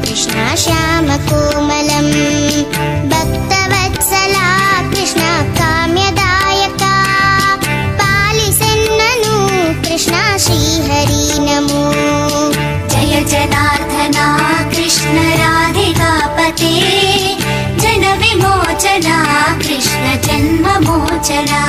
कृष्ण श्यामकोमलं भक्तवत्सला कृष्ण काम्यदायका पालिसेन्ननु कृष्ण श्रीहरि नमो जय जनार्दना कृष्ण राधिकापते जन विमोचना कृष्ण जन्ममोचना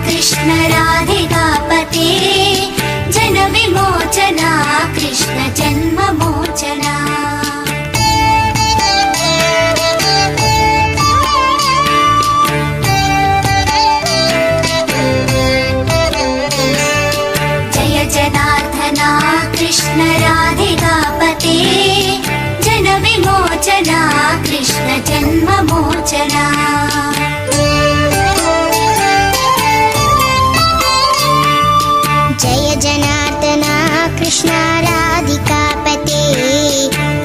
कृष्ण राधिकापते जन विमोचना कृष्ण जन्ममोचना जय जनार्दना कृष्ण राधिकापते जन विमोचना कृष्ण जन्ममोचना जय जनार्दना कृष्ण राधिकापते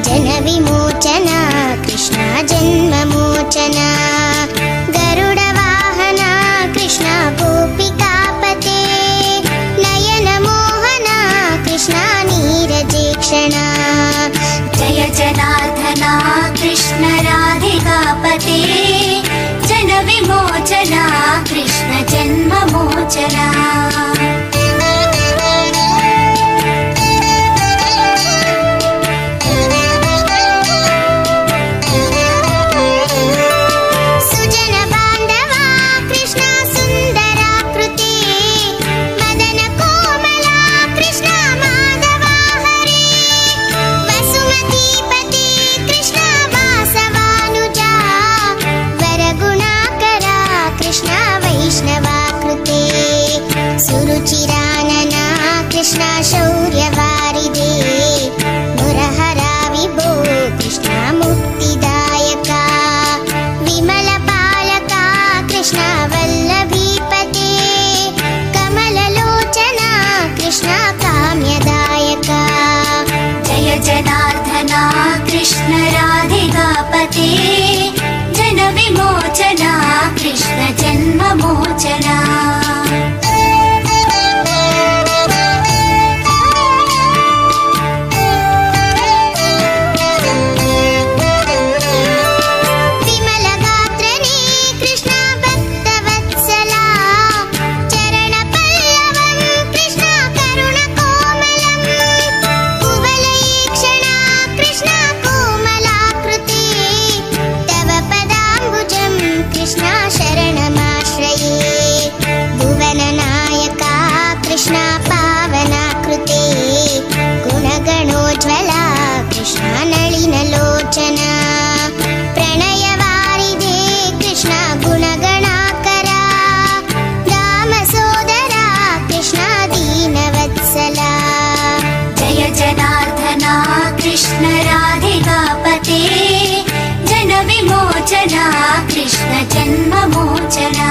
जन विमोचना कृष्ण जन्ममोचना गरुडवाहना कृष्ण गोपिकापते नयन मोहना कृष्ण नीरजेक्षणा जय जनार्दना कृष्ण राधिकापते जन विमोचना कृष्ण जन्ममोचना सुरुचिरानना कृष्ण शौर्यवारिदे मुरहरा विभो कृष्ण मुक्तिदायका विमलपालका कृष्ण वल्लभीपते कमललोचना कृष्ण काम्यदायका जय जनार्दना कृष्ण राधिकापते जन विमोचना कृष्ण जन्ममोचना नलिनलोचना प्रणयवारिधे कृष्ण गुणगणाकरा रामसोदरा कृष्ण दीनवत्सला जय जनार्दना कृष्ण राधिकापते जन विमोचना कृष्ण जन्ममोचना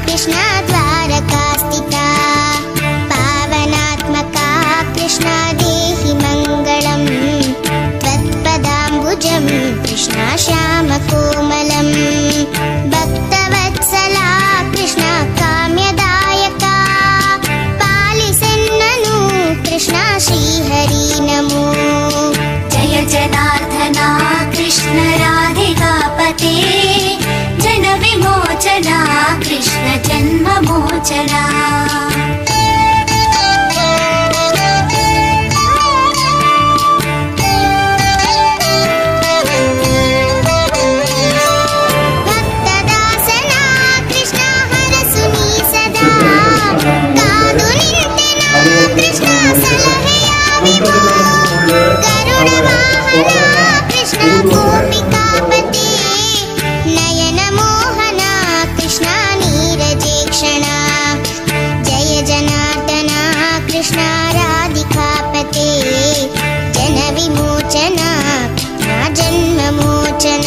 कृष्ण द्वारकास्थिता ಜನ್ಮಮೋಚನ ಭಕ್ತದಾಸನ ಕೃಷ್ಣ ಹರಸು ನೀ ಸದಾ ಕಾದು ನಿಂತೆನ ಕೃಷ್ಣ ಸಲಹೆಯ ವಿಭಾ ಗರುಡ ವಾಹನ ಕೃಷ್ಣ ಗೋಪಿಕಾಪತಿ ನಯನ ಮೋಹನ ಕೃಷ್ಣ ನೀರಜೇಕ್ಷಣ ಜಯ ಜನಾರ್ದನ ಕೃಷ್ಣ ರಾಧಿಕಾಪತಿ ಜನ ವಿಮೋಚನ ಜನ್ಮ ಮೋಚನ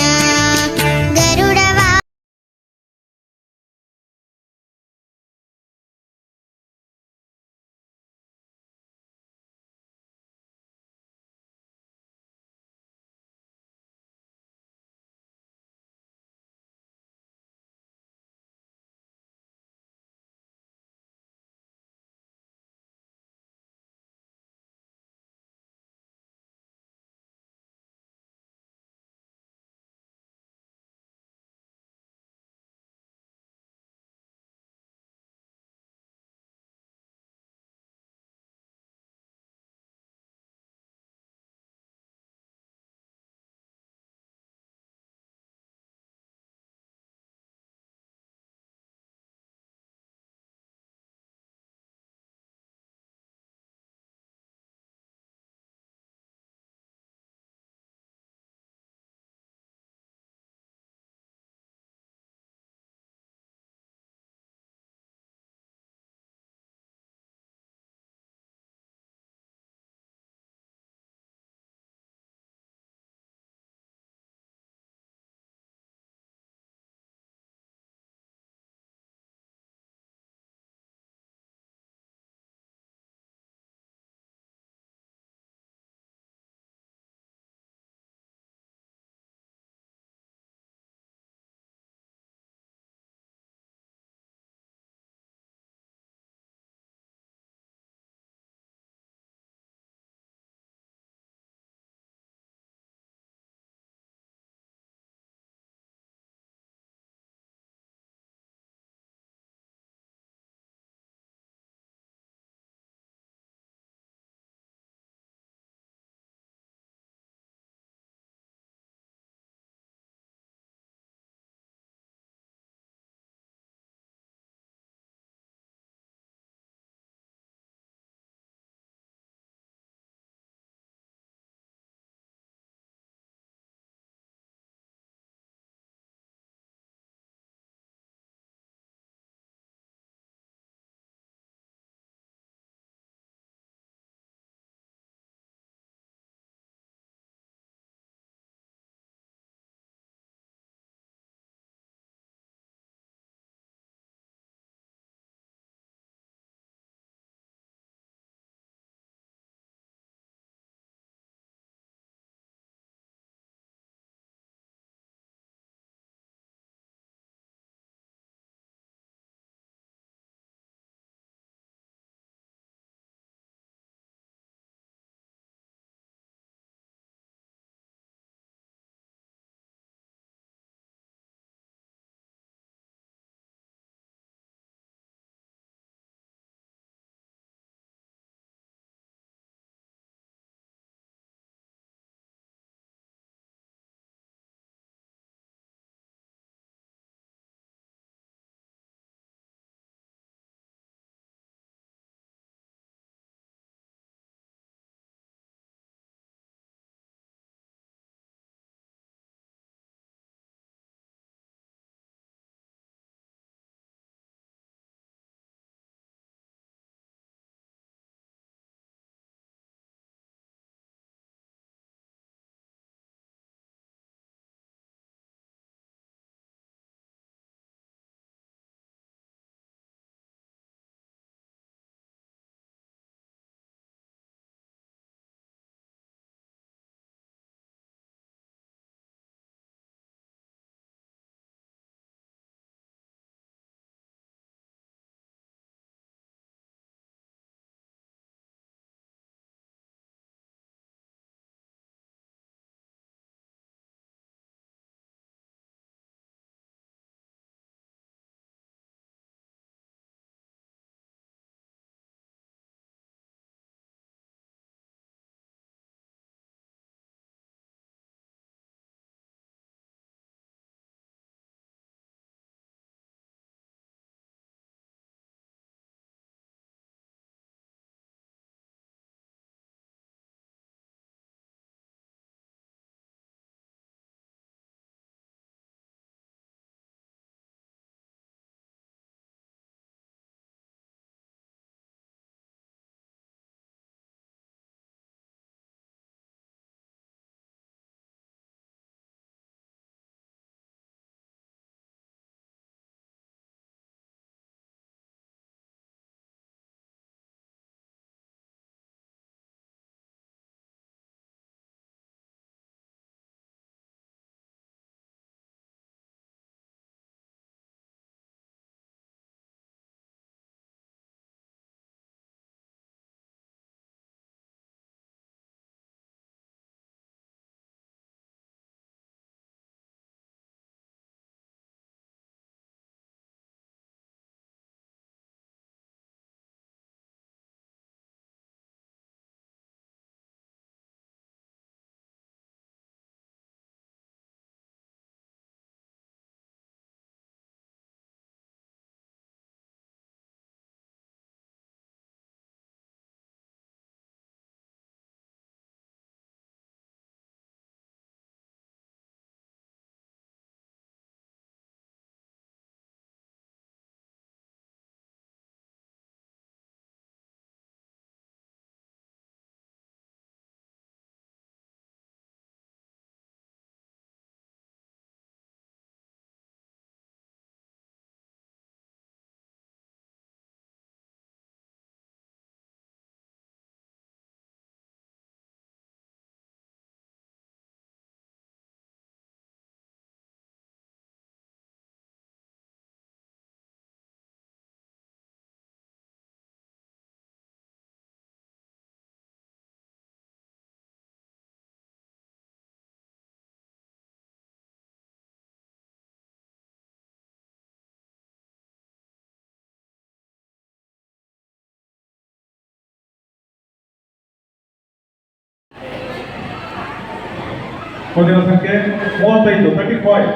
ಮುಂದಿನ ಸಂಖ್ಯೆ 35 35.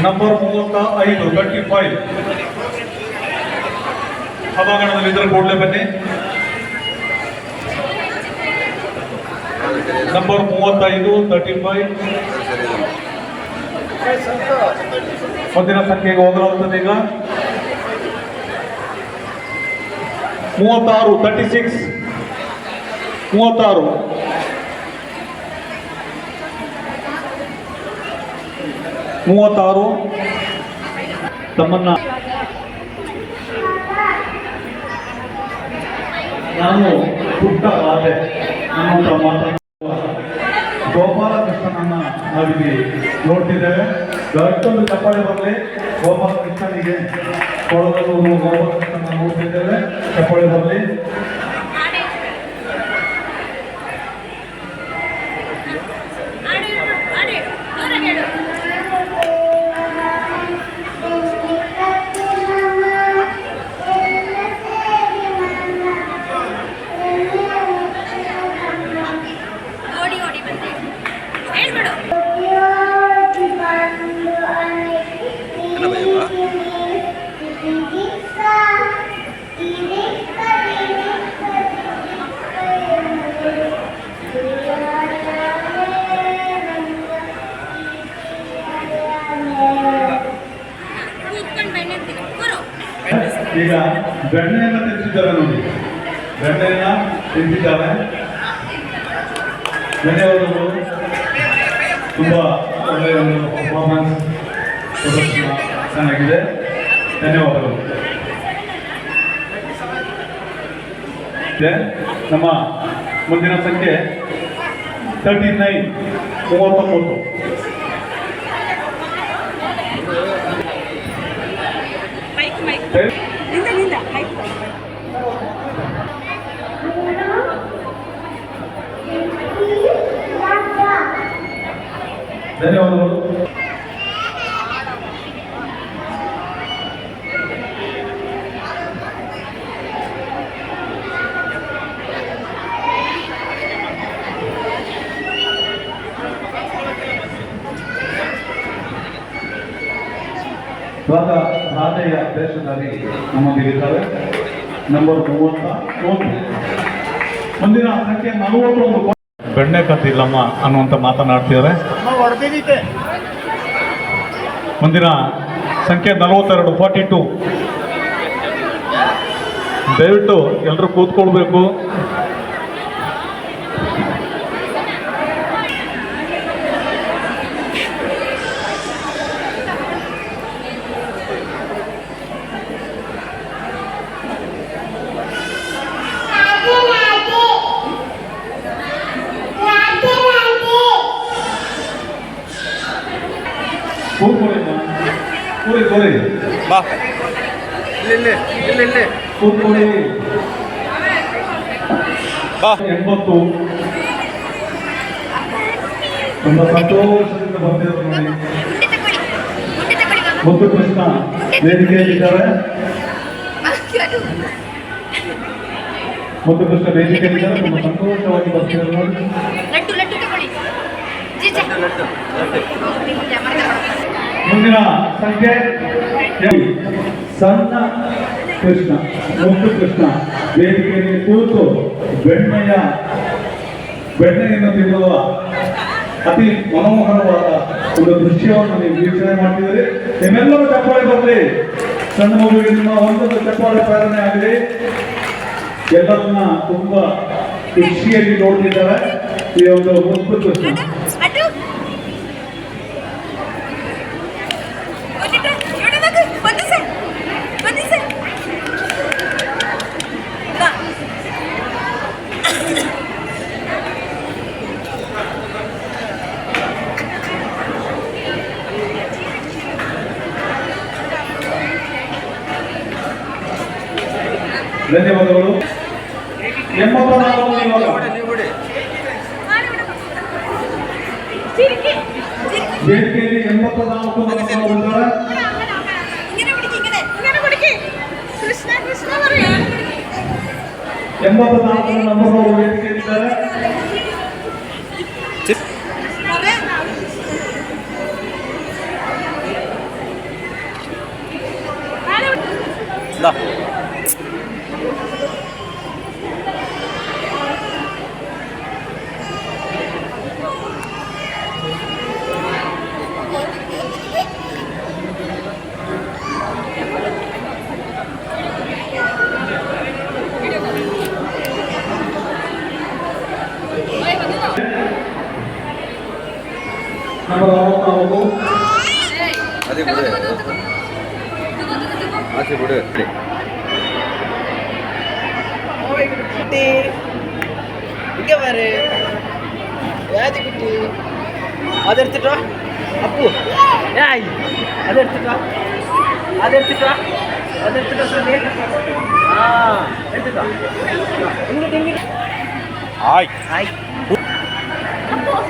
ನಂಬರ್ 35 35. ಸಭಾಂಗಣದಲ್ಲಿದ್ದರೆ ಕೂಡಲೇ ಬನ್ನಿ. ನಂಬರ್ 35 35. ಮುಂದಿನ ಸಂಖ್ಯೆಗೆ ಹೋಗಲಾಗುತ್ತದೆ ಈಗ 36 36. 36 36 ತಮ್ಮನ್ನ ನಾನು ಪುಟ್ಟ ಬಾಧೆ ಅನ್ನುವಂಥ ಮಾತನ್ನು ಗೋಪಾಲಕೃಷ್ಣನನ್ನ ನಾವಿಲ್ಲಿ ನೋಡ್ತಿದ್ದೇವೆ. ದೊಡ್ಡೊಂದು ಚಪ್ಪಾಳೆ ಬರಲಿ ಗೋಪಾಲಕೃಷ್ಣನಿಗೆ. ಕೊಳಗೂರು ಗೋಪಾಲಕೃಷ್ಣನ ನೋಡ್ತಿದ್ದೇವೆ, ಚಪ್ಪಾಳೆ ಬರಲಿ. ಈಗ ಬೆಣ್ಣೆಯನ್ನ ತಿಂತಿದ್ದಾರೆ ನೋಡಿ, ಬೆಣ್ಣೆಯನ್ನ ತಿಂತಿದ್ದಾರೆ. ಧನ್ಯವಾದಗಳು. ತುಂಬಾ ಒಳ್ಳೆಯ ಒಂದು ಪರ್ಫಾರ್ಮೆನ್ಸ್ ಚೆನ್ನಾಗಿದೆ. ಧನ್ಯವಾದಗಳು. ನಮ್ಮ ಮುಂದಿನ ಸಂಖ್ಯೆ 39 39. ಧನ್ಯವಾದಗಳು. ಇವಾಗ ರಾಧೆಯ ದೇಶದಲ್ಲಿ ನಮ್ಮೊಂದಿಗಿದ್ದಾರೆ. ನಂಬರ್ 30. ಮುಂದಿನ ಸಂಖ್ಯೆ 41. ಬೆಣ್ಣೆ ಕತ್ತಿಲ್ಲಮ್ಮ ಅನ್ನುವಂಥ ಮಾತನಾಡ್ತಿದ್ದಾರೆ. ಮುಂದಿನ ಸಂಖ್ಯೆ 42 42. ದಯವಿಟ್ಟು ಎಲ್ಲರೂ ಕೂತ್ಕೊಳ್ಬೇಕು. ಕೂತ್ಕೊಳ್ಳಿ ಬಾ ಇಲ್ಲಿ ಕೂತ್ಕೊಳ್ಳಿ. ಬಾ 80. ತುಂಬಾ ಸಂತೋಷದಿಂದ ಬರ್ತಿದ್ರು ನೋಡಿ. ಮುದ್ದು ಕೃಷ್ಣ ವೇದಿಕೆಯಲ್ಲಿದ್ದಾರೆ. ಮುದ್ದು ಕೃಷ್ಣ ವೇದಿಕೆಯಲ್ಲಿದ್ದಾರೆ. ತುಂಬಾ ಸಂತೋಷವಾಗಿ ಬರ್ತಿದ್ರು ನೋಡಿ. ಮುಂದಿನ ಸಂಖ್ಯೆ ಸಣ್ಣ ಕೃಷ್ಣ ಮುದ್ದು ಕೃಷ್ಣ ವೇದಿಕೆಯಲ್ಲಿ ಕೂತು ಬೆಣ್ಣೆಯನ್ನು ತಿನ್ನುವ ಅತಿ ಮನೋಹರವಾದ ಒಂದು ದೃಶ್ಯವನ್ನು ನೀವು ವೀಕ್ಷಣೆ ಮಾಡ್ತಿದ್ದೀರಿ. ನಿಮ್ಮೆಲ್ಲರೂ ಚಪ್ಪಾಳೆ ಬರಲಿ. ಸಣ್ಣ ಮಗುವಿಗೆ ನಿಮ್ಮ ಒಂದೊಂದು ಚಪ್ಪಾಳೆ ಪ್ರೇರಣೆ ಆಗಲಿ. ಎಲ್ಲರನ್ನ ತುಂಬಾ ಖುಷಿಯಲ್ಲಿ ನೋಡ್ತಿದ್ದಾರೆ ಈ ಒಂದು ಮುದ್ದು ಕೃಷ್ಣ. ಧನ್ಯವಾದಗಳು. 84 ಇವಾಗ ವೇದಿಕೆಯಲ್ಲಿ 84 ನಂಬರ್ ಕೃಷ್ಣ ಕೃಷ್ಣ ಬರೆಯ 84 ನಂಬರ್ ವೇದಿಕೆಯಲ್ಲಿದ್ದಾರೆ. ನಂಬರ್ 64 ಅದೇ ಬಿಡು ಆಚೆ ಬಿಡು കുട്ടി ഇങ്ങ വരെ ഏത് കുട്ടി അതെടുത്തിട്ടോ അപ്പു ഏയ് അതെടുത്തിട്ടോ അതെടുത്തിട്ടോ അതെടുത്തിട്ടോ സുനി ആ എടുത്തിട്ടോ ഇങ്ങോട്ട് ഇങ്ങോട്ട് ಆಯ್ ഹായ്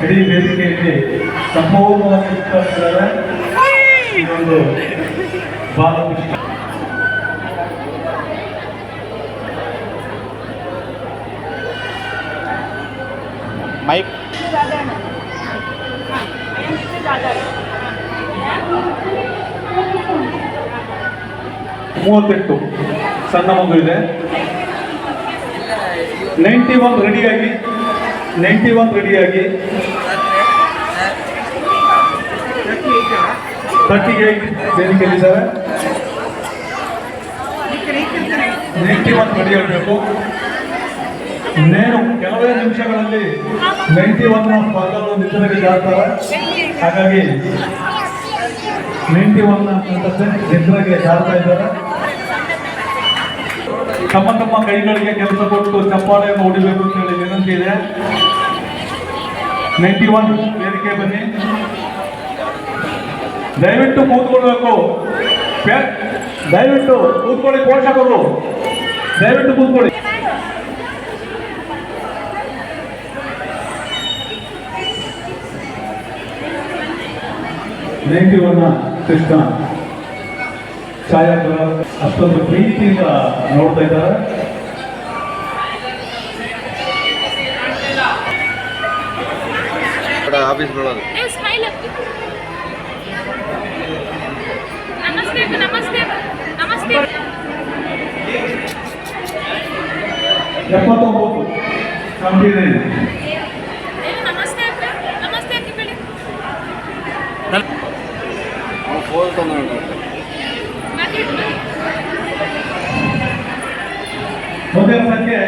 ಇಡೀ ವೇದಿಕೆಯಲ್ಲಿ ಸಂಪೂರ್ಣವಾಗಿ ಉತ್ತರಿಸಿದ್ದಾರೆ. ಇದೊಂದು ಬಾಲಕೃಷ್ಣ ಮೈಕ್ 38 ಸಣ್ಣ ಮಗು ಇದೆ. 91 ರೆಡಿಯಾಗಿ 38 ವೇದಿಕೆಯಲ್ಲಿದ್ದಾರೆ. 91 ರೆಡಿ ಆಗಬೇಕು. ಇನ್ನೇನು ಕೆಲವೇ ನಿಮಿಷಗಳಲ್ಲಿ 91 ಪಾದಗಳು ನಿಚ್ಚಳಕ್ಕೆ ಜಾರ್ತಾರೆ. ಹಾಗಾಗಿ 91 ನಿಚ್ಚಳಕ್ಕೆ ಜಾರ್ತಾ ಇದ್ದಾರೆ. ತಮ್ಮ ತಮ್ಮ ಕೈಗಳಿಗೆ ಕೆಲಸ ಕೊಟ್ಟು ಚಪ್ಪಾಳೆಯನ್ನು ಹೊಡಿಬೇಕು ಅಂತ ಹೇಳಿ ವಿನಂತಿ ಇದೆ. 91 ವೇದಿಕೆ ಬನ್ನಿ. ದಯವಿಟ್ಟು ಕೂತ್ಕೊಳ್ಬೇಕು. ದಯವಿಟ್ಟು ಕೂತ್ಕೊಳ್ಳಿ. ಪೋಷಕರು ದಯವಿಟ್ಟು ಕೂತ್ಕೊಳ್ಳಿ. ಕೃಷ್ಣ ಛಾಯಾಗ್ರಹ ಅಷ್ಟೊಂದು ಪ್ರೀತಿಯಿಂದ ನೋಡ್ತಾ ಇದ್ದಾರೆ. ಆಫೀಸ್ ಬರೋದು ನಮಸ್ತೆ ನಮಸ್ತೆ ನಮಸ್ತೆ 79 ಕಂಪ್ಲೀಟ್ ನಮಸ್ತೆ ನಮಸ್ತೆ ಕಿಬಳಿ ಫೋನ್ ತಂದು ಮುಂದಿನ ಸಂಖ್ಯೆ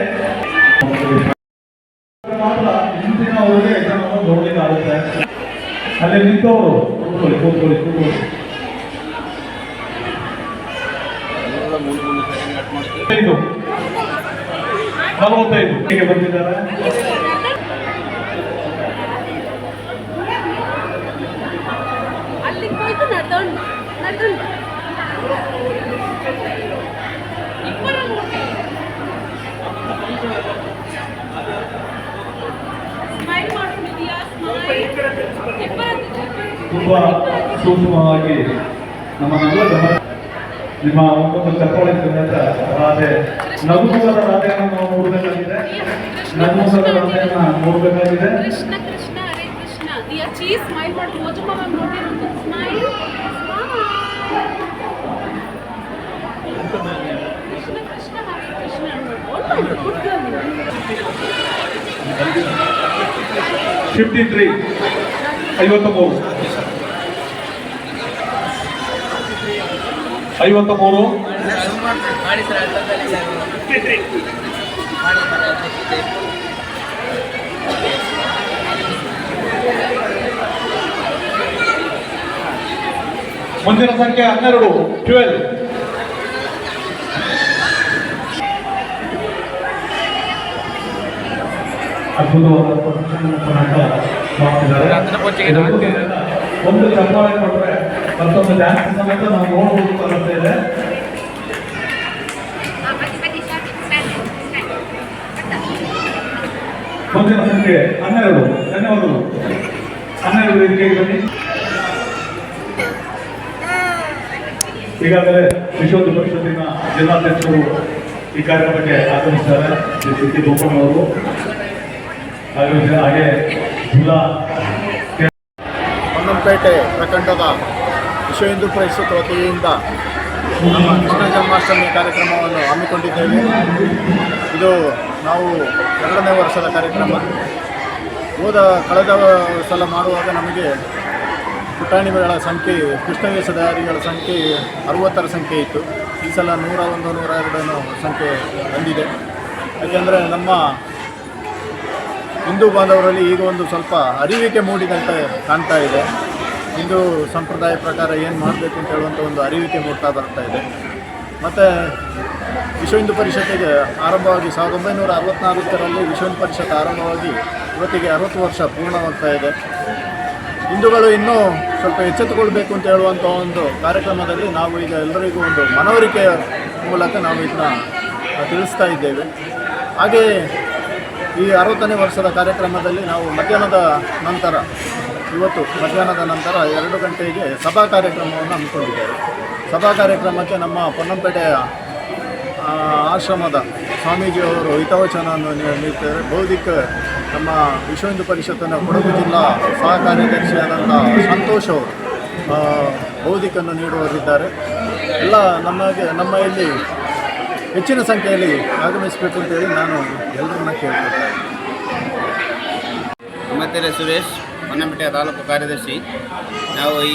ಮಾತ್ರ ಹಿಂದಿನವರಿಗೆ ಇದನ್ನು ನೋಡ್ಲಿಕ್ಕಾಗುತ್ತೆ. ಅಲ್ಲಿ ನಿಂತವರು ಕೂತ್ಕೊಳ್ಳಿ. 45 ಹೀಗೆ ಬಂದಿದ್ದಾರೆ. ಅಲ್ಲಿ ಹೋಯ್ತು ನಡೆದೋಣ ಸ್ಮೈಲ್ ಮಾಡ್ತಿದ್ಯಾ ತುಂಬಾ ಸೂಕ್ಷ್ಮವಾಗಿ ನಮ್ಮನ್ನೆಲ್ಲ ನಿಮ್ಮ ಒಂದು ಚಪ್ಪಾಳೆ ಸಮೇತ ರಾಧೆ ನಗುಮುಖದ ರಾಧೆಯನ್ನು ನಾವು ನೋಡಬೇಕಾಗಿದೆ. ನಗುಮುಖದ ರಾಧೆಯನ್ನ ನೋಡಬೇಕಾಗಿದೆ. ಕೃಷ್ಣ ಕೃಷ್ಣ ಹರೇ ಕೃಷ್ಣ ದಿಯಾ ಚೀಸ್ ಸ್ಮೈಲ್ ಮಾಡಿ ಮೋಜಮ್ಮ ಮ್ಯಾಮ್ ನೋಡಿರೋದು ಸ್ಮೈಲ್ ಕೃಷ್ಣ ಕೃಷ್ಣ ಹರೇ ಕೃಷ್ಣ 53 53 ಮುಂದಿನ ಸಂಖ್ಯೆ 12 ಅದ್ಭುತವಾದ ಮಾಡ್ತಿದ್ದಾರೆ. ಒಂದು ಚಪ್ಪಾಳೆ ಕೊಟ್ಟರೆ ಮತ್ತೊಂದು ಡ್ಯಾನ್ಸ್ ಸಮೇತ ನಾವು ನೋಡಬಹುದು ಅನ್ನಿಸ್ತಾ ಇದೆ. ಮುಂದಿನ ಸಂಖ್ಯೆ 12 ಧನ್ಯವಾದಗಳು. 12 ವೇದಿಕೆಗೆ ಬನ್ನಿ. ಈಗಾಗಲೇ ವಿಶ್ವ ಹಿಂದೂ ಪರಿಷತ್ತಿನ ಜಿಲ್ಲಾಧ್ಯಕ್ಷರು ಈ ಕಾರ್ಯಕ್ರಮಕ್ಕೆ ಆಗಮಿಸಿದ್ದಾರೆ. ಶ್ರೀ ಸಿದ್ದಿ ಬೋಪಣ್ಣವರು ಆಗಮಿಸಿದ್ದಾರೆ. ಹಾಗೆ ಜಿಲ್ಲಾ ಪೊನ್ನಂಪೇಟೆ ಪ್ರಖಂಡದ ವಿಶ್ವ ಹಿಂದೂ ಪರಿಷತ್ ವತಿಯಿಂದ ನಮ್ಮ ಕೃಷ್ಣ ಜನ್ಮಾಷ್ಟಮಿ ಕಾರ್ಯಕ್ರಮವನ್ನು ಹಮ್ಮಿಕೊಂಡಿದ್ದೇವೆ. ಇದು ನಾವು 2ನೇ ವರ್ಷದ ಕಾರ್ಯಕ್ರಮ. ಕಳೆದ ಸಲ ಮಾಡುವಾಗ ನಮಗೆ ಪುಟಾಣಿಗಳ ಸಂಖ್ಯೆ, ಕೃಷ್ಣ ವೇಷಧಾರಿಗಳ ಸಂಖ್ಯೆ 60ರ ಸಂಖ್ಯೆ ಇತ್ತು. ಈ ಸಲ 101, 102 ಸಂಖ್ಯೆ ಬಂದಿದೆ. ಯಾಕೆಂದರೆ ನಮ್ಮ ಹಿಂದೂ ಬಾಂಧವರಲ್ಲಿ ಈಗ ಒಂದು ಸ್ವಲ್ಪ ಅರಿವಿಕೆ ಮೂಡಿದಂತೆ ಕಾಣ್ತಾ ಇದೆ. ಹಿಂದೂ ಸಂಪ್ರದಾಯ ಪ್ರಕಾರ ಏನು ಮಾಡಬೇಕು ಅಂತ ಹೇಳುವಂಥ ಒಂದು ಅರಿವಿಕೆ ಮೂಡ್ತಾ ಬರ್ತಾ ಇದೆ. ಮತ್ತು ವಿಶ್ವ ಹಿಂದೂ ಪರಿಷತ್ತಿಗೆ ಆರಂಭವಾಗಿ 1964ರಲ್ಲಿ ವಿಶ್ವ ಹಿಂದೂ ಪರಿಷತ್ ಆರಂಭವಾಗಿ ಇವತ್ತಿಗೆ 60 ವರ್ಷ ಪೂರ್ಣವಾಗ್ತಾ ಇದೆ. ಹಿಂದೂಗಳು ಇನ್ನೂ ಸ್ವಲ್ಪ ಎಚ್ಚೆತ್ತುಕೊಳ್ಬೇಕು ಅಂತ ಹೇಳುವಂಥ ಒಂದು ಕಾರ್ಯಕ್ರಮದಲ್ಲಿ ನಾವು ಈಗ ಎಲ್ಲರಿಗೂ ಒಂದು ಮನವರಿಕೆಯ ಮೂಲಕ ನಾವು ಇದನ್ನ ತಿಳಿಸ್ತಾ ಇದ್ದೇವೆ. ಹಾಗೆಯೇ ಈ 60ನೇ ವರ್ಷದ ಕಾರ್ಯಕ್ರಮದಲ್ಲಿ ನಾವು ಮಧ್ಯಾಹ್ನದ ನಂತರ 2 ಗಂಟೆಗೆ ಸಭಾ ಕಾರ್ಯಕ್ರಮವನ್ನು ಹಮ್ಮಿಕೊಂಡಿದ್ದೇವೆ. ಸಭಾ ಕಾರ್ಯಕ್ರಮಕ್ಕೆ ನಮ್ಮ ಪೊನ್ನಂಪೇಟೆಯ ಆಶ್ರಮದ ಸ್ವಾಮೀಜಿಯವರು ಹಿತವಚನವನ್ನು ನೀಡ್ತಾರೆ. ಬೌದ್ಧಿಕ ನಮ್ಮ ವಿಶ್ವ ಹಿಂದೂ ಪರಿಷತ್ತಿನ ಕೊಡಗು ಜಿಲ್ಲಾ ಸಹ ಕಾರ್ಯದರ್ಶಿಯಾದಂಥ ಸಂತೋಷ್ ಅವರು ಬೌದ್ಧಿಕನ್ನು ನೀಡುವವರಿದ್ದಾರೆ. ಎಲ್ಲ ನಮ್ಮ ಇಲ್ಲಿ ಹೆಚ್ಚಿನ ಸಂಖ್ಯೆಯಲ್ಲಿ ಆಗಮಿಸಬೇಕು ಅಂತೇಳಿ ನಾನು ಎಲ್ಲರನ್ನ ಕೇಳ್ಕೊಳ್ತೇನೆ. ನಮ್ಮತ್ತೆರೆ ಸುರೇಶ್, ಪೊನ್ನಂಪೇಟೆಯ ತಾಲೂಕು ಕಾರ್ಯದರ್ಶಿ. ನಾವು ಈ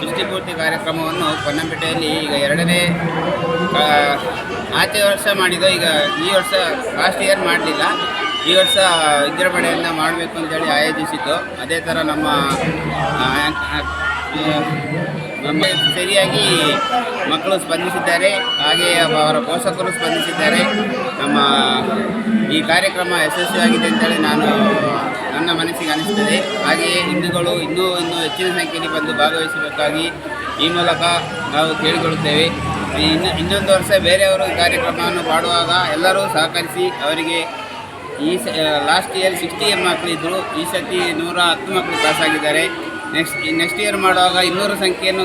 ಸೃಷ್ಟಿಪೂರ್ತಿ ಕಾರ್ಯಕ್ರಮವನ್ನು ಪೊನ್ನಂಪೇಟೆಯಲ್ಲಿ ಈಗ 2ನೇ ಆಚೆ ವರ್ಷ ಮಾಡಿದ್ದು. ಈಗ ಈ ವರ್ಷ ಲಾಸ್ಟ್ ಇಯರ್ ಮಾಡಲಿಲ್ಲ, ಈ ವರ್ಷ ವಿಜೃಂಭಣೆಯಿಂದ ಮಾಡಬೇಕು ಅಂತೇಳಿ ಆಯೋಜಿಸಿದ್ದು. ಅದೇ ಥರ ನಮ್ಮ ಸರಿಯಾಗಿ ಮಕ್ಕಳು ಸ್ಪಂದಿಸಿದ್ದಾರೆ, ಹಾಗೆಯೇ ಅವರ ಪೋಷಕರು ಸ್ಪಂದಿಸಿದ್ದಾರೆ. ನಮ್ಮ ಈ ಕಾರ್ಯಕ್ರಮ ಯಶಸ್ವಿಯಾಗಿದೆ ಅಂತೇಳಿ ನನ್ನ ಮನಸ್ಸಿಗೆ ಅನಿಸ್ತದೆ. ಹಾಗೆಯೇ ಹಿಂದೂಗಳು ಇನ್ನೂ ಹೆಚ್ಚಿನ ಸಂಖ್ಯೆಯಲ್ಲಿ ಬಂದು ಭಾಗವಹಿಸಬೇಕಾಗಿ ಈ ಮೂಲಕ ನಾವು ಕೇಳಿಕೊಳ್ಳುತ್ತೇವೆ. ಇನ್ನೊಂದು ವರ್ಷ ಬೇರೆಯವರು ಈ ಕಾರ್ಯಕ್ರಮವನ್ನು ಮಾಡುವಾಗ ಎಲ್ಲರೂ ಸಹಕರಿಸಿ ಅವರಿಗೆ ಲಾಸ್ಟ್ ಇಯರ್ 60 ಮಕ್ಕಳಿದ್ದರು, ಈ ಸತಿ 110 ಮಕ್ಕಳು ಪಾಸಾಗಿದ್ದಾರೆ. ನೆಕ್ಸ್ಟ್ ಇಯರ್ ಮಾಡುವಾಗ 200 ಸಂಖ್ಯೆಯನ್ನು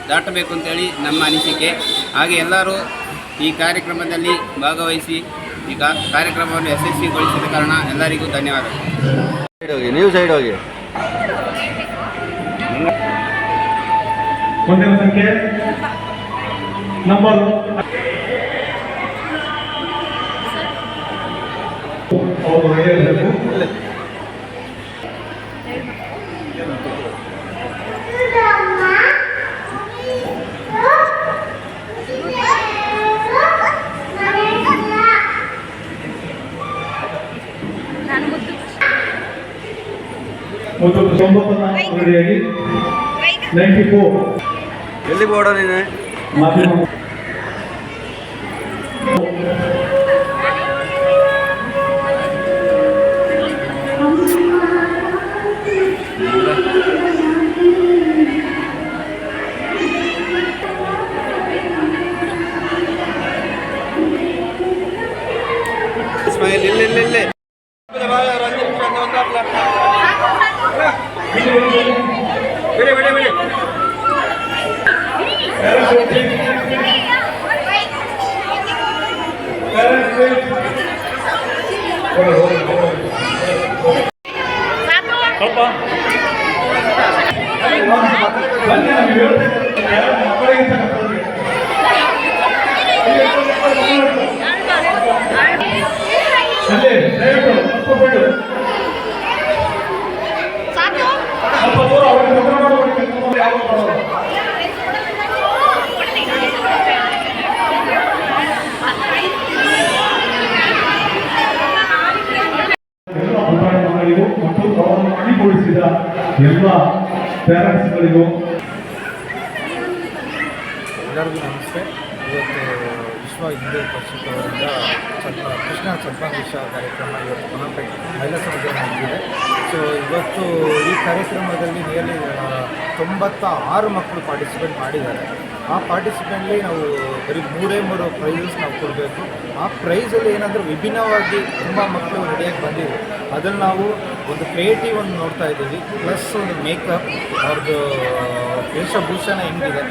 ದಾಟಬೇಕು ಅಂತೇಳಿ ನಮ್ಮ ಅನಿಸಿಕೆ. ಹಾಗೆ ಎಲ್ಲರೂ ಈ ಕಾರ್ಯಕ್ರಮದಲ್ಲಿ ಭಾಗವಹಿಸಿ ಈ ಕಾರ್ಯಕ್ರಮವನ್ನು ಯಶಸ್ವಿಗೊಳಿಸಿದ ಕಾರಣ ಎಲ್ಲರಿಗೂ ಧನ್ಯವಾದಗಳು. ನೀವು ಸೈಡ್ ಹೋಗಿ. ಮುಂದಿನ ಸಂಖ್ಯೆ ನಂಬರ್ ಅವರು ಹೇಳಬೇಕು. ಮತ್ತು 90 ರೆಡಿಯಾಗಿ 94 ಎಲ್ಲಿ ಬೋರ್ಡ ನೀನು? ಮಾಧ್ಯಮ ಸ್ಮೈಲ್ ಇಲ್ಲೇ ಮತ್ತು ಅವರನ್ನು ಅಣಿಗೊಳಿಸಿದ ಎಲ್ಲ ಪ್ಯಾರೆಂಟ್ಸ್ಗಳಿಗೂ ಎಲ್ಲರಿಗೂ ನಮಸ್ತೆ. ಇವತ್ತು ವಿಶ್ವ ಹಿಂದೂ ಪರಿಷತ್ ಅವರಿಂದ ಕೃಷ್ಣ ಛದ್ಮವೇಷ ಕಾರ್ಯಕ್ರಮ ಇವತ್ತು ಪೊನ್ನಂಪೇಟೆ ಮಹಿಳಾ ಸಮಾಜದಲ್ಲಿ ನಡೆದಿದೆ. ಸೊ ಇವತ್ತು ಈ ಕಾರ್ಯಕ್ರಮದಲ್ಲಿ ನಿಯರ್ಲಿ 96 ಮಕ್ಕಳು ಪಾರ್ಟಿಸಿಪೇಟ್ ಮಾಡಿದ್ದಾರೆ. ಆ ಪಾರ್ಟಿಸಿಪೆಂಟ್ಲಿ ನಾವು ಬರೀ 3 ಪ್ರೈಸಸ್ ನಾವು ಕೊಡಬೇಕು. ಆ ಪ್ರೈಸಲ್ಲಿ ಏನಂದರೆ ವಿಭಿನ್ನವಾಗಿ ತುಂಬ ಮಕ್ಕಳು ರೆಡಿಯಾಗಿ ಬಂದಿದೆ. ಅದನ್ನು ನಾವು ಒಂದು ಕ್ರಿಯೇಟಿವ್ ಒಂದು ನೋಡ್ತಾ ಇದ್ದೀವಿ, ಪ್ಲಸ್ ಒಂದು ಮೇಕಪ್ ಅವ್ರದ್ದು ವೇಷಭೂಷಣ ಹೆಂಗಿದೆ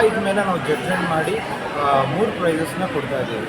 ಇದ್ರ ಮೇಲೆ ನಾವು ಜಡ್ಜ್ಮೆಂಟ್ ಮಾಡಿ 3 ಪ್ರೈಸಸ್ನ ಕೊಡ್ತಾ ಇದ್ದೀವಿ.